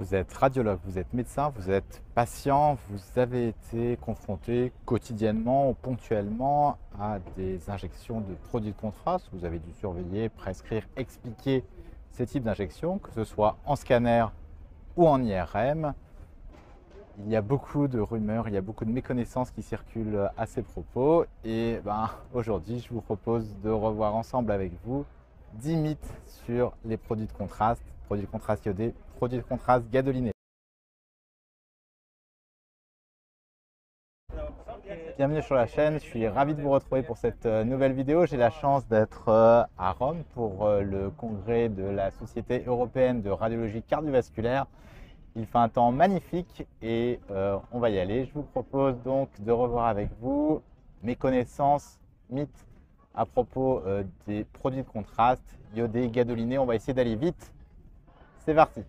Vous êtes radiologue, vous êtes médecin, vous êtes patient, vous avez été confronté quotidiennement ou ponctuellement à des injections de produits de contraste. Vous avez dû surveiller, prescrire, expliquer ces types d'injections, que ce soit en scanner ou en IRM. Il y a beaucoup de rumeurs, il y a beaucoup de méconnaissances qui circulent à ces propos. Et aujourd'hui, je vous propose de revoir ensemble avec vous 10 mythes sur les produits de contraste iodés, produits de contraste gadolinés. Bienvenue sur la chaîne, je suis ravi de vous retrouver pour cette nouvelle vidéo. J'ai la chance d'être à Rome pour le congrès de la Société européenne de radiologie cardiovasculaire. Il fait un temps magnifique et on va y aller. Je vous propose donc de revoir avec vous mes connaissances, mythes à propos des produits de contraste iodés, gadolinés. On va essayer d'aller vite. C'est parti.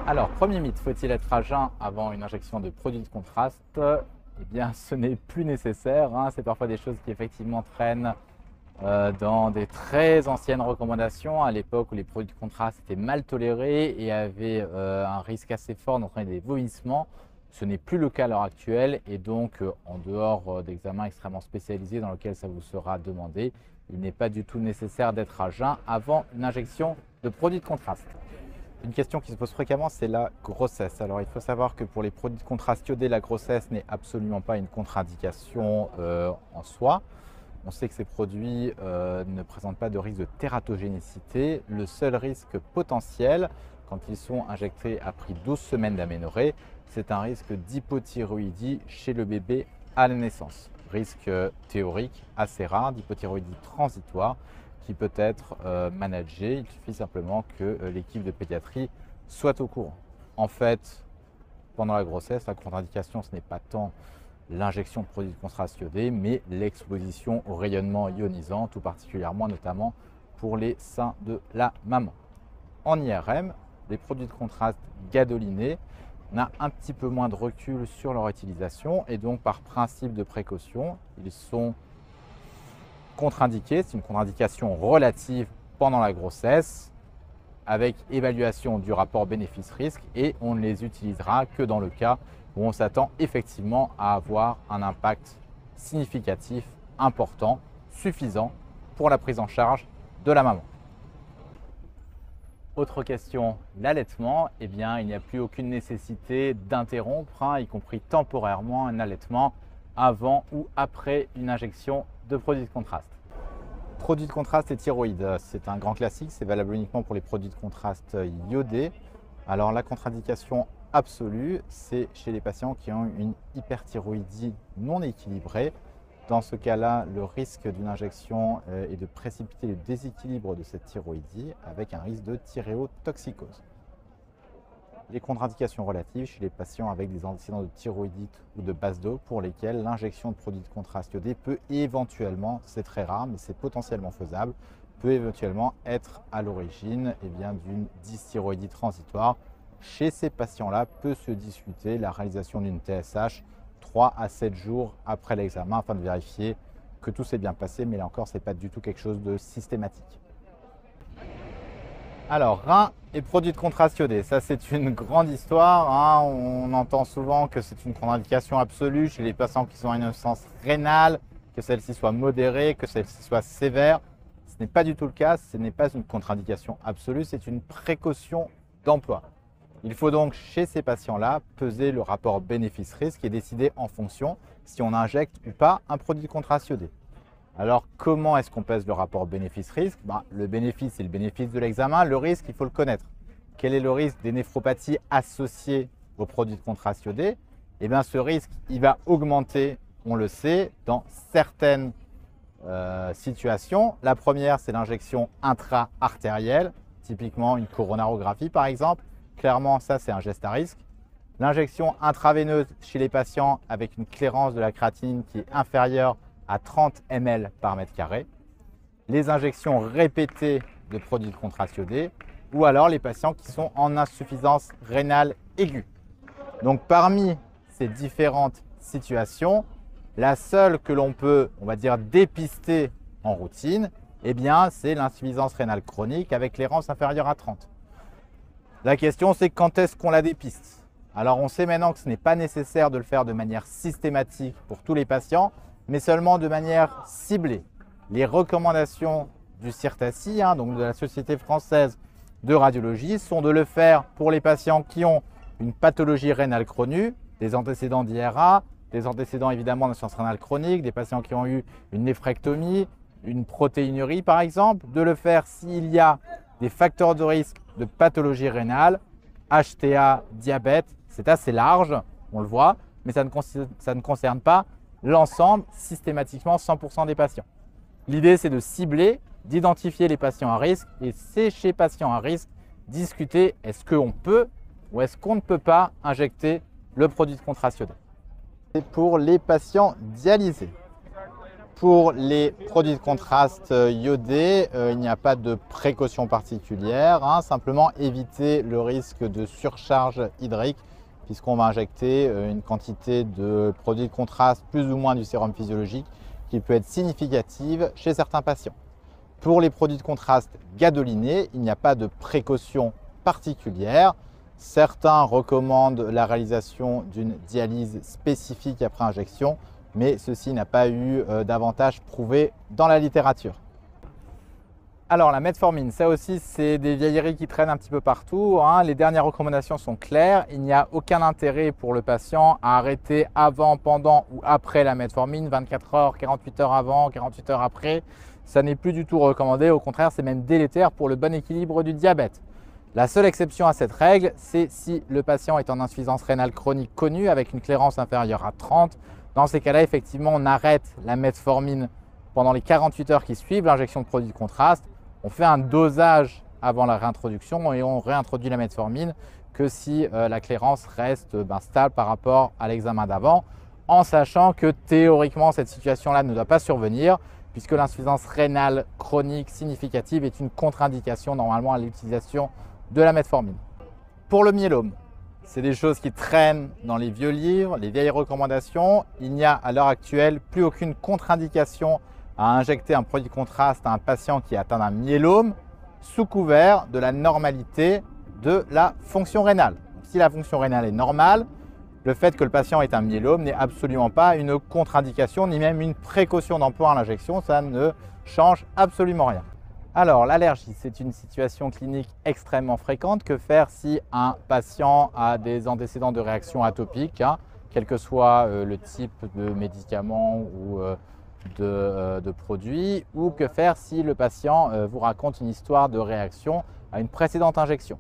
Alors, premier mythe, faut-il être à jeun avant une injection de produits de contraste? Eh bien, ce n'est plus nécessaire. C'est parfois des choses qui effectivement traînent dans des très anciennes recommandations, à l'époque où les produits de contraste étaient mal tolérés et avaient un risque assez fort d'entraîner des vomissements. Ce n'est plus le cas à l'heure actuelle et donc en dehors d'examens extrêmement spécialisés dans lesquels ça vous sera demandé, il n'est pas du tout nécessaire d'être à jeun avant une injection de produits de contraste. Une question qui se pose fréquemment, c'est la grossesse. Alors, il faut savoir que pour les produits de contraste iodés, la grossesse n'est absolument pas une contre-indication en soi. On sait que ces produits ne présentent pas de risque de tératogénicité. Le seul risque potentiel, quand ils sont injectés après 12 semaines d'aménorrhée, c'est un risque d'hypothyroïdie chez le bébé à la naissance. Risque théorique assez rare d'hypothyroïdie transitoire qui peut être managé. Il suffit simplement que l'équipe de pédiatrie soit au courant. En fait, pendant la grossesse, la contre-indication, ce n'est pas tant l'injection de produits de contraste iodés, mais l'exposition au rayonnement ionisant, tout particulièrement notamment pour les seins de la maman. En IRM, les produits de contraste gadolinés, on a un petit peu moins de recul sur leur utilisation et donc par principe de précaution, ils sont contre-indiqués. C'est une contre-indication relative pendant la grossesse avec évaluation du rapport bénéfice-risque et on ne les utilisera que dans le cas où on s'attend effectivement à avoir un impact significatif, important, suffisant pour la prise en charge de la maman. Autre question, l'allaitement. Eh bien, il n'y a plus aucune nécessité d'interrompre, y compris temporairement, un allaitement avant ou après une injection de produits de contraste. Produits de contraste et thyroïde, c'est un grand classique, c'est valable uniquement pour les produits de contraste iodés. Alors la contre-indication absolue, c'est chez les patients qui ont une hyperthyroïdie non équilibrée. Dans ce cas-là, le risque d'une injection est de précipiter le déséquilibre de cette thyroïdie avec un risque de thyréotoxicose. Les contre-indications relatives chez les patients avec des antécédents de thyroïdite ou de basse dos pour lesquels l'injection de produits de contraste iodés peut éventuellement, c'est très rare mais c'est potentiellement faisable, peut éventuellement être à l'origine d'une dysthyroïdie transitoire. Chez ces patients-là, peut se discuter la réalisation d'une TSH 3 à 7 jours après l'examen afin de vérifier que tout s'est bien passé, mais là encore, ce n'est pas du tout quelque chose de systématique. Alors, reins et produits de contraste iodés, ça c'est une grande histoire. On entend souvent que c'est une contre-indication absolue chez les patients qui ont une insuffisance rénale, que celle-ci soit modérée, que celle-ci soit sévère. Ce n'est pas du tout le cas, ce n'est pas une contre-indication absolue, c'est une précaution d'emploi. Il faut donc chez ces patients-là peser le rapport bénéfice-risque et décider en fonction si on injecte ou pas un produit de contraste iodé. Alors comment est-ce qu'on pèse le rapport bénéfice-risque? Le bénéfice, c'est le bénéfice de l'examen. Le risque, il faut le connaître. Quel est le risque des néphropathies associées aux produits de contraste iodé? Ce risque, il va augmenter, on le sait, dans certaines situations. La première, c'est l'injection intra-artérielle, typiquement une coronarographie par exemple. Clairement, ça, c'est un geste à risque. L'injection intraveineuse chez les patients avec une clairance de la créatinine qui est inférieure à 30 ml par mètre carré. Les injections répétées de produits de contraste iodés ou alors les patients qui sont en insuffisance rénale aiguë. Donc, parmi ces différentes situations, la seule que l'on peut, on va dire, dépister en routine, c'est l'insuffisance rénale chronique avec clairance inférieure à 30. La question, c'est quand est-ce qu'on la dépiste? Alors, on sait maintenant que ce n'est pas nécessaire de le faire de manière systématique pour tous les patients, mais seulement de manière ciblée. Les recommandations du CIRTACI, donc de la Société française de radiologie, sont de le faire pour les patients qui ont une pathologie rénale chronique, des antécédents d'IRA, des antécédents évidemment d'insuffisance rénale chronique, des patients qui ont eu une néphrectomie, une protéinurie par exemple, de le faire s'il y a des facteurs de risque de pathologie rénale, HTA, diabète, c'est assez large, on le voit, mais ça ne concerne pas l'ensemble, systématiquement 100% des patients. L'idée, c'est de cibler, d'identifier les patients à risque et c'est chez patients à risque, discuter est-ce qu'on peut ou est-ce qu'on ne peut pas injecter le produit de contraste iodé. Et pour les patients dialysés, pour les produits de contraste iodé, il n'y a pas de précaution particulière, simplement éviter le risque de surcharge hydrique puisqu'on va injecter une quantité de produits de contraste plus ou moins du sérum physiologique qui peut être significative chez certains patients. Pour les produits de contraste gadolinés, il n'y a pas de précaution particulière. Certains recommandent la réalisation d'une dialyse spécifique après injection, mais ceci n'a pas eu d'avantage prouvé dans la littérature. Alors la metformine, ça aussi c'est des vieilleries qui traînent un petit peu partout. Les dernières recommandations sont claires. Il n'y a aucun intérêt pour le patient à arrêter avant, pendant ou après la metformine, 24 heures, 48 heures avant, 48 heures après. Ça n'est plus du tout recommandé. Au contraire, c'est même délétère pour le bon équilibre du diabète. La seule exception à cette règle, c'est si le patient est en insuffisance rénale chronique connue avec une clairance inférieure à 30. Dans ces cas-là, effectivement, on arrête la metformine pendant les 48 heures qui suivent l'injection de produits de contraste. On fait un dosage avant la réintroduction et on réintroduit la metformine que si la clairance reste stable par rapport à l'examen d'avant, en sachant que théoriquement, cette situation-là ne doit pas survenir puisque l'insuffisance rénale chronique significative est une contre-indication normalement à l'utilisation de la metformine. Pour le myélome, c'est des choses qui traînent dans les vieux livres, les vieilles recommandations. Il n'y a à l'heure actuelle plus aucune contre-indication à injecter un produit de contraste à un patient qui est atteint d'un myélome sous couvert de la normalité de la fonction rénale. Donc, si la fonction rénale est normale, le fait que le patient ait un myélome n'est absolument pas une contre-indication ni même une précaution d'emploi à l'injection. Ça ne change absolument rien. Alors, l'allergie, c'est une situation clinique extrêmement fréquente. Que faire si un patient a des antécédents de réaction atopique, quel que soit le type de médicament ou de produits, ou que faire si le patient vous raconte une histoire de réaction à une précédente injection.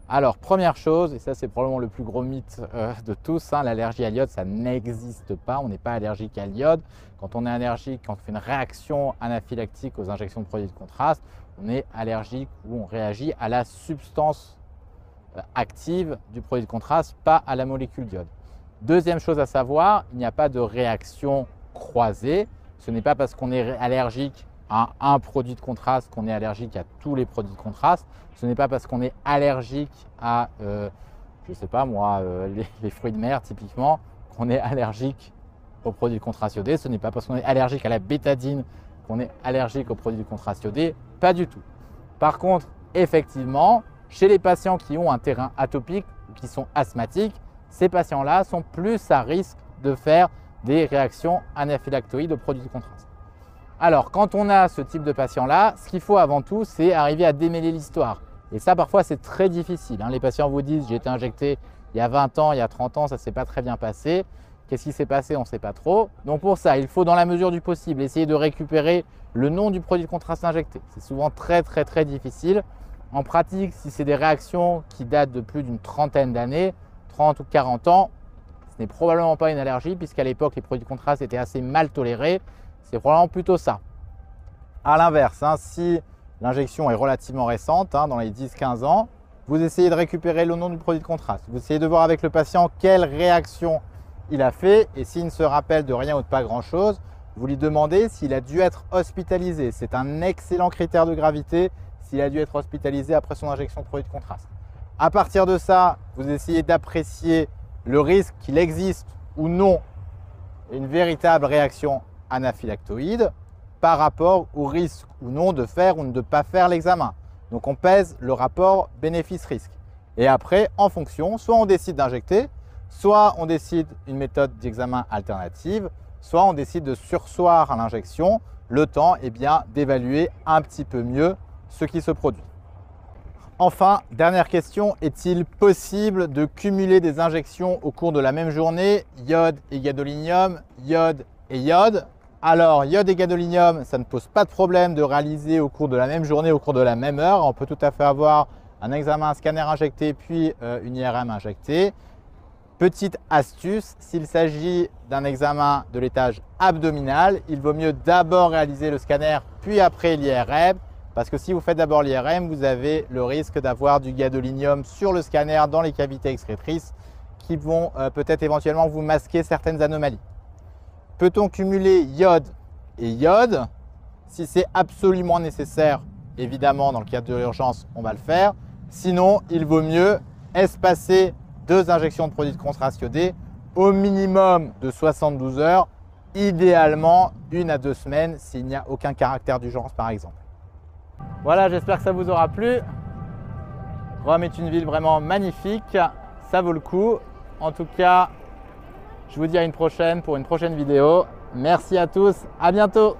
Alors, première chose, et ça c'est probablement le plus gros mythe de tous, l'allergie à l'iode, ça n'existe pas, on n'est pas allergique à l'iode. Quand on est allergique, quand on fait une réaction anaphylactique aux injections de produits de contraste, on est allergique ou on réagit à la substance active du produit de contraste, pas à la molécule d'iode. Deuxième chose à savoir, il n'y a pas de réaction croisée. Ce n'est pas parce qu'on est allergique à un produit de contraste qu'on est allergique à tous les produits de contraste. Ce n'est pas parce qu'on est allergique à, je ne sais pas moi, les fruits de mer typiquement, qu'on est allergique aux produits de contraste iodé. Ce n'est pas parce qu'on est allergique à la bétadine qu'on est allergique aux produits de contraste iodé. Pas du tout. Par contre, effectivement, chez les patients qui ont un terrain atopique ou qui sont asthmatiques, ces patients-là sont plus à risque de faire des réactions anaphylactoïdes aux produits de contraste. Alors, quand on a ce type de patient-là, ce qu'il faut avant tout, c'est arriver à démêler l'histoire. Et ça, parfois, c'est très difficile. Les patients vous disent « j'ai été injecté il y a 20 ans, il y a 30 ans, ça ne s'est pas très bien passé. Qu'est-ce qui s'est passé? On ne sait pas trop. » Donc pour ça, il faut, dans la mesure du possible, essayer de récupérer le nom du produit de contraste injecté. C'est souvent très difficile. En pratique, si c'est des réactions qui datent de plus d'une trentaine d'années, 30 ou 40 ans, ce n'est probablement pas une allergie puisqu'à l'époque, les produits de contraste étaient assez mal tolérés. C'est probablement plutôt ça. À l'inverse, si l'injection est relativement récente, dans les 10-15 ans, vous essayez de récupérer le nom du produit de contraste. Vous essayez de voir avec le patient quelle réaction il a fait et s'il ne se rappelle de rien ou de pas grand-chose, vous lui demandez s'il a dû être hospitalisé. C'est un excellent critère de gravité s'il a dû être hospitalisé après son injection de produit de contraste. À partir de ça, vous essayez d'apprécier le risque qu'il existe ou non une véritable réaction anaphylactoïde par rapport au risque ou non de faire ou de ne pas faire l'examen. Donc on pèse le rapport bénéfice-risque. Et après, en fonction, soit on décide d'injecter, soit on décide une méthode d'examen alternative, soit on décide de surseoir à l'injection, le temps d'évaluer un petit peu mieux ce qui se produit. Enfin, dernière question, est-il possible de cumuler des injections au cours de la même journée, iode et gadolinium, iode et iode? Alors, iode et gadolinium, ça ne pose pas de problème de réaliser au cours de la même journée, au cours de la même heure. On peut tout à fait avoir un examen, un scanner injecté, puis une IRM injectée. Petite astuce, s'il s'agit d'un examen de l'étage abdominal, il vaut mieux d'abord réaliser le scanner, puis après l'IRM. Parce que si vous faites d'abord l'IRM, vous avez le risque d'avoir du gadolinium sur le scanner dans les cavités excrétrices qui vont peut-être éventuellement vous masquer certaines anomalies. Peut-on cumuler iode et iode? Si c'est absolument nécessaire, évidemment, dans le cadre de l'urgence, on va le faire. Sinon, il vaut mieux espacer 2 injections de produits de contraste iodé au minimum de 72 heures, idéalement 1 à 2 semaines s'il n'y a aucun caractère d'urgence par exemple. Voilà, j'espère que ça vous aura plu. Rome est une ville vraiment magnifique, ça vaut le coup. En tout cas, je vous dis à une prochaine pour une prochaine vidéo. Merci à tous, à bientôt.